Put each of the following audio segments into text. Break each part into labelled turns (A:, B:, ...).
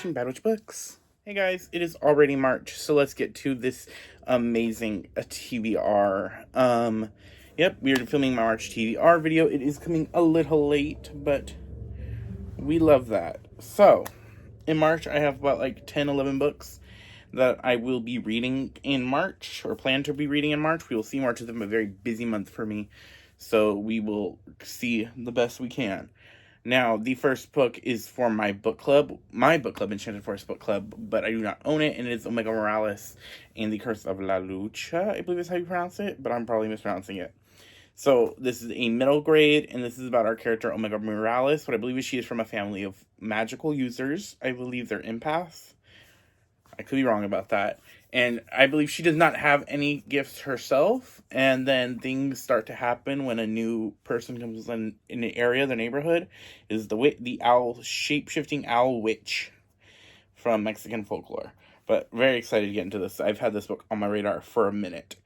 A: watching Bad Witch Books. Hey guys, it is already March, so let's get to this amazing TBR. Yep, we are filming my March TBR video. It is coming a little late, but we love that. So, in March, I have about like 10, 11 books that I will be reading in March, or plan to be reading in March. We will see. March is a very busy month for me, so we will see the best we can. Now, the first book is for my book club, Enchanted Forest Book Club, but I do not own it, and it is Omega Malice and the Curse of La Lucha, I believe is how you pronounce it, but I'm probably mispronouncing it. So, this is a middle grade, and this is about our character, Omega Malice. What I believe is she is from a family of magical users. I believe they're empaths. I could be wrong about that. And I believe she does not have any gifts herself. And then things start to happen when a new person comes in the area, the neighborhood. Is the owl, shape-shifting owl witch from Mexican folklore. But very excited to get into this. I've had this book on my radar for a minute.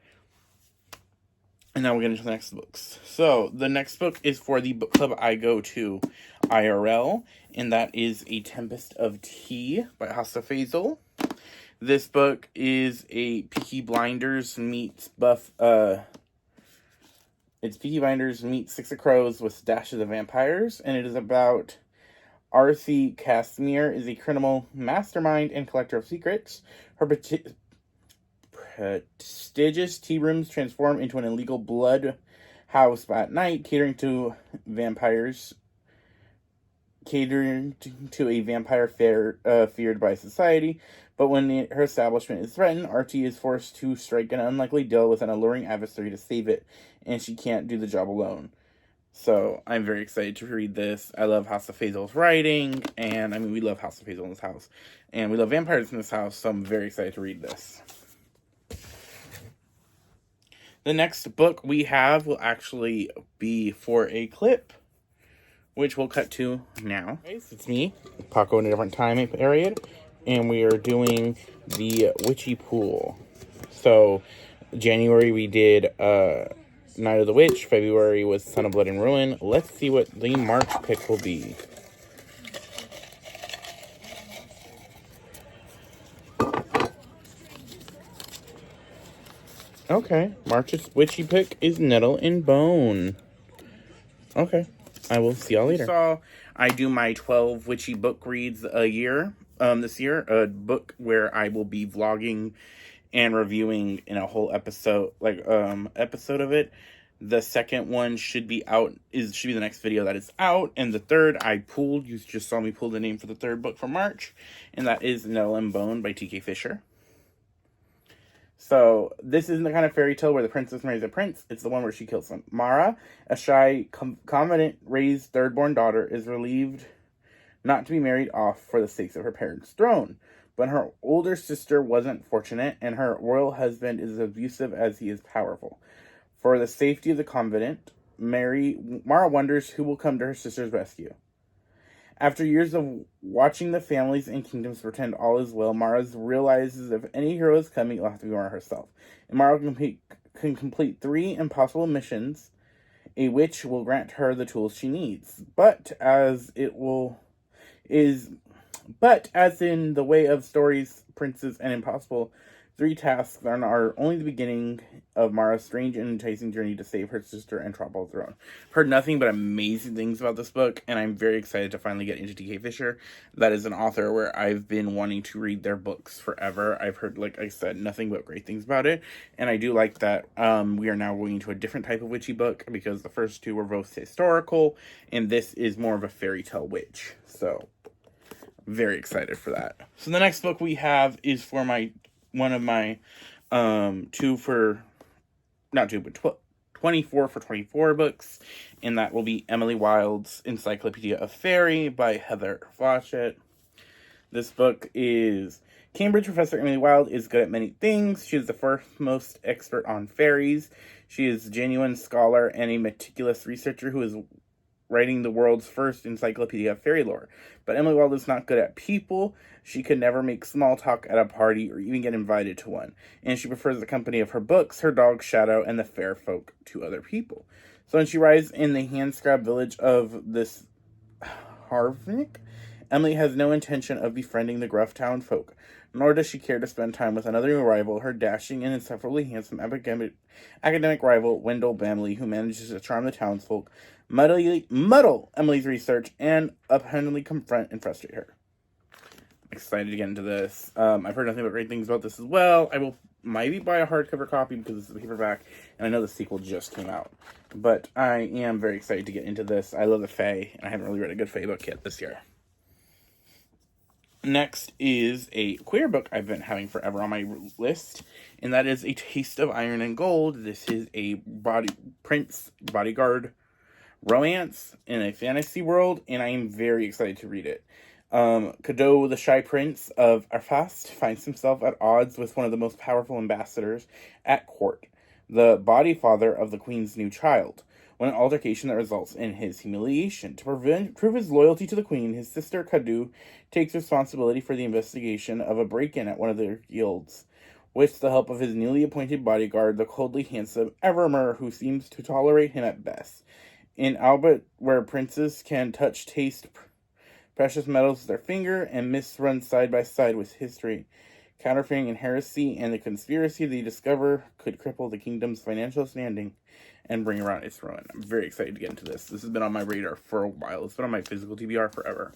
A: And now we're getting to the next books. So, the next book is for the book club I go to IRL. And that is A Tempest of Tea by Hasta Faisal. This book is a Peaky Blinders meets it's Peaky Blinders meets Six of Crows with dashes of vampires, and it is about Arthi Casimir is a criminal mastermind and collector of secrets. Her prestigious tea rooms transform into an illegal blood house at night, catering to a vampire feared by society. But when her establishment is threatened, Archie is forced to strike an unlikely deal with an alluring adversary to save it, and she can't do the job alone. So, I'm very excited to read this. I love House of Faisal's writing, and I mean, we love House of Faisal in this house. And we love vampires in this house, so I'm very excited to read this. The next book we have will actually be for a clip, which we'll cut to now. It's me, Paco, in a different time period, and we are doing the Witchy Pool. So, January we did Night of the Witch, February was Son of Blood and Ruin. Let's see what the March pick will be. Okay, March's Witchy Pick is Nettle and Bone. Okay. I will see y'all later. I do my 12 witchy book reads a year, this year. A book where I will be vlogging and reviewing in a whole episode, episode of it. The second one should be out, should be the next video that is out. And the third, you just saw me pull the name for the third book for March. And that is Nettle and Bone by T.K. Fisher. So, this isn't the kind of fairy tale where the princess marries a prince. It's the one where she kills him. Mara, a shy, confident, raised third-born daughter, is relieved not to be married off for the sakes of her parents' throne. But her older sister wasn't fortunate, and her royal husband is abusive as he is powerful. For the safety of the convent, Mara wonders who will come to her sister's rescue. After years of watching the families and kingdoms pretend all is well, Mara realizes if any hero is coming, it will have to be Mara herself. And Mara can complete 3 impossible missions. A witch will grant her the tools she needs. But as in the way of stories, princes, and impossible, 3 tasks are only the beginning of Mara's strange and enticing journey to save her sister and topple the throne. Heard nothing but amazing things about this book, and I'm very excited to finally get into T.K. Fisher. That is an author where I've been wanting to read their books forever. I've heard, like I said, nothing but great things about it, and I do like that we are now going to a different type of witchy book, because the first 2 were both historical, and this is more of a fairy tale witch. So, very excited for that. So the next book we have is for one of my 24 for 24 books, and that will be Emily Wilde's Encyclopedia of Fairy by Heather Fawcett. This book is Cambridge professor Emily Wilde is good at many things. She is the foremost expert on fairies. She is a genuine scholar and a meticulous researcher who is writing the world's first encyclopedia of fairy lore. But Emily Wilde is not good at people. She could never make small talk at a party or even get invited to one. And she prefers the company of her books, her dog Shadow, and the fair folk to other people. So when she arrives in the hand-scrab village of this Harvnik, Emily has no intention of befriending the gruff town folk, nor does she care to spend time with another new rival, her dashing and insufferably handsome academic rival, Wendell Bamley, who manages to charm the townsfolk, muddle Emily's research, and apparently confront and frustrate her. I'm excited to get into this. I've heard nothing but great things about this as well. I will maybe buy a hardcover copy because it's a paperback, and I know the sequel just came out. But I am very excited to get into this. I love the Fae, and I haven't really read a good Fae book yet this year. Next is a queer book I've been having forever on my list, and that is A Taste of Iron and Gold. This is a prince bodyguard romance in a fantasy world, and I am very excited to read it. Cadeau, the shy prince of Arfast, finds himself at odds with one of the most powerful ambassadors at court, the body father of the queen's new child, when an altercation that results in his humiliation. To prove his loyalty to the queen, his sister Cadeau takes responsibility for the investigation of a break-in at one of their guilds, with the help of his newly appointed bodyguard, the coldly handsome Evermer, who seems to tolerate him at best. In Albert, where princes can taste precious metals with their finger, and myths run side by side with history, counterfeiting and heresy, and the conspiracy they discover could cripple the kingdom's financial standing and bring around its ruin. I'm very excited to get into this. This has been on my radar for a while. It's been on my physical TBR forever.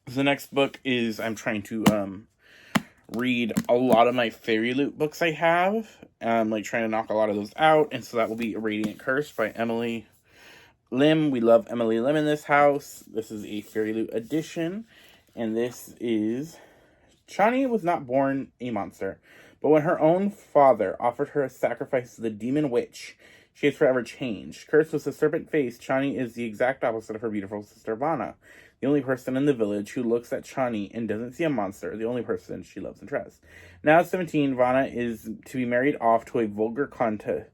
A: The next book is, I'm trying to read a lot of my fairy loot books I have. I'm trying to knock a lot of those out, and so that will be A Radiant Curse by Emily Lim. We love Emily Lim in this house. This is a fairy loot edition, and this is... Chani was not born a monster, but when her own father offered her a sacrifice to the demon witch, she has forever changed. Cursed with a serpent face, Chani is the exact opposite of her beautiful sister Vanna, the only person in the village who looks at Chani and doesn't see a monster, the only person she loves and trusts. Now at 17, Vanna is to be married off to a vulgar contest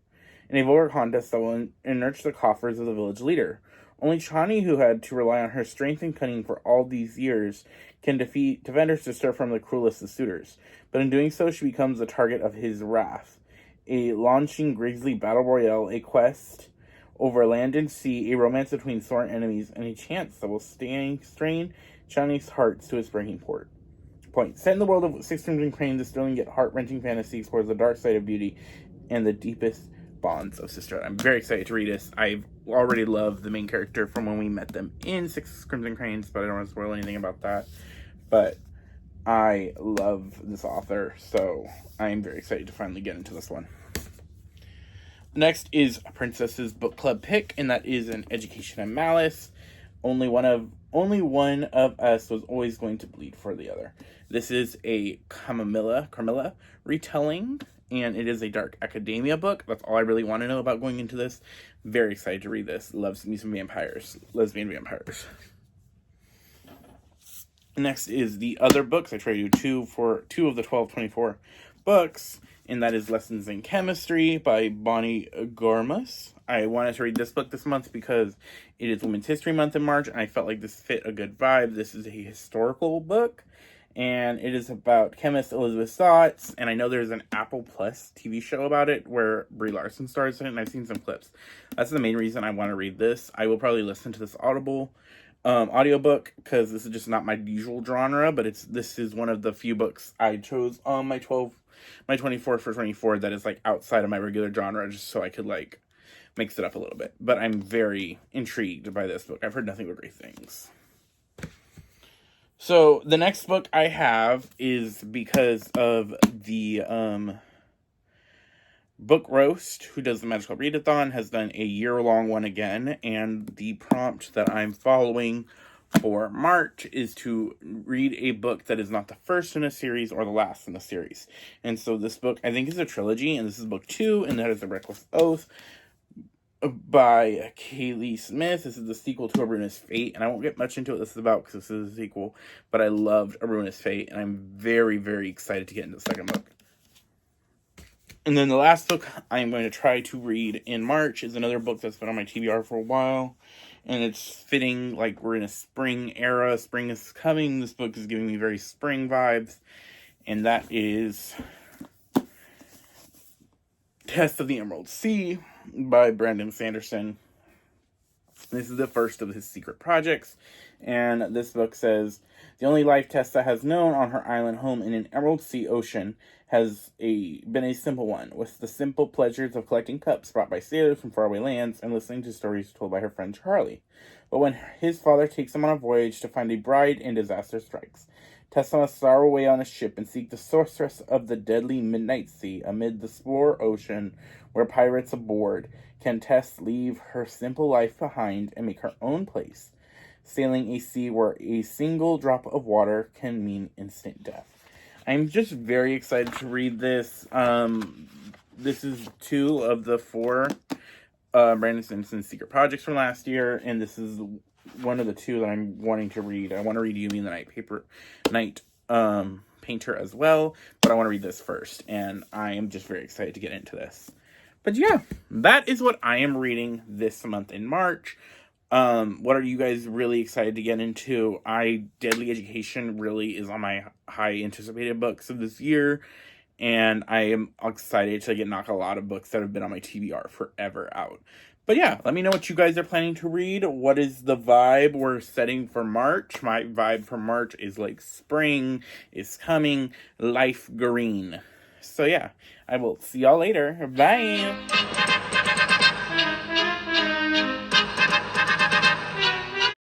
A: that will enrich the coffers of the village leader. Only Chani, who had to rely on her strength and cunning for all these years, can defend her sister from the cruelest of suitors. But in doing so, she becomes the target of his wrath. A launching grisly battle royale, a quest over land and sea, a romance between sworn enemies, and a chance that will strain Chani's heart to its breaking point. Set in the world of Six Crimson Cranes, this thrilling yet heart-wrenching fantasy explores the dark side of beauty and the deepest bonds of sisterhood. I'm very excited to read this. I've already loved the main character from when we met them in Six Crimson Cranes, but I don't want to spoil anything about that. But I love this author, so I'm very excited to finally get into this one. Next is Princess's Book Club pick, and that is an Education and Malice. Only one of us was always going to bleed for the other. This is a Carmilla retelling, and it is a dark academia book. That's all I really want to know about going into this. Very excited to read this. Loves me some vampires. Lesbian vampires. Next is the other books. I try to do two of the 1224 books, and that is Lessons in Chemistry by Bonnie Gormus. I wanted to read this book this month because it is Women's History Month in March, and I felt like this fit a good vibe. This is a historical book, and it is about chemist Elizabeth Stotts, and I know there's an Apple Plus TV show about it where Brie Larson stars in it, and I've seen some clips. That's the main reason I want to read this. I will probably listen to this audiobook because this is just not my usual genre, but this is one of the few books I chose on my 24 for 24 that is outside of my regular genre, just so I could mix it up a little bit. But I'm very intrigued by this book. I've heard nothing but great things. So the next book I have is because of the Book Roast, who does the Magical Readathon, has done a year-long one again, and the prompt that I'm following for March is to read a book that is not the first in a series or the last in a series. And so this book, I think, is a trilogy, and this is book 2, and that is The Reckless Oath by Kaylee Smith. This is the sequel to A Ruinous Fate, and I won't get much into what this is about because this is a sequel, but I loved A Ruinous Fate, and I'm very, very excited to get into the second book. And then the last book I'm going to try to read in March is another book that's been on my TBR for a while. And it's fitting, we're in a spring era. Spring is coming. This book is giving me very spring vibes. And that is Test of the Emerald Sea by Brandon Sanderson. This is the first of his secret projects, and this book says, the only life Tessa has known on her island home in an emerald sea ocean has been a simple one, with the simple pleasures of collecting cups brought by sailors from faraway lands and listening to stories told by her friend Charlie. But when his father takes him on a voyage to find a bride and disaster strikes, Tessa must soar away on a ship and seek the sorceress of the deadly midnight sea amid the spore ocean where pirates aboard. Can Tess leave her simple life behind and make her own place, sailing a sea where a single drop of water can mean instant death? I'm just very excited to read this. This is 2 of the 4 Brandon Sanderson's secret projects from last year, and this is one of the 2 that I'm wanting to read. I want to read Yumi and the Night Painter as well, but I want to read this first, and I am just very excited to get into this. But yeah, that is what I am reading this month in March. What are you guys really excited to get into? Deadly Education really is on my high anticipated books of this year, and I am excited to knock a lot of books that have been on my TBR forever out. But yeah, let me know what you guys are planning to read. What is the vibe we're setting for March? My vibe for March is like spring is coming, life green. So yeah, I will see y'all later. Bye!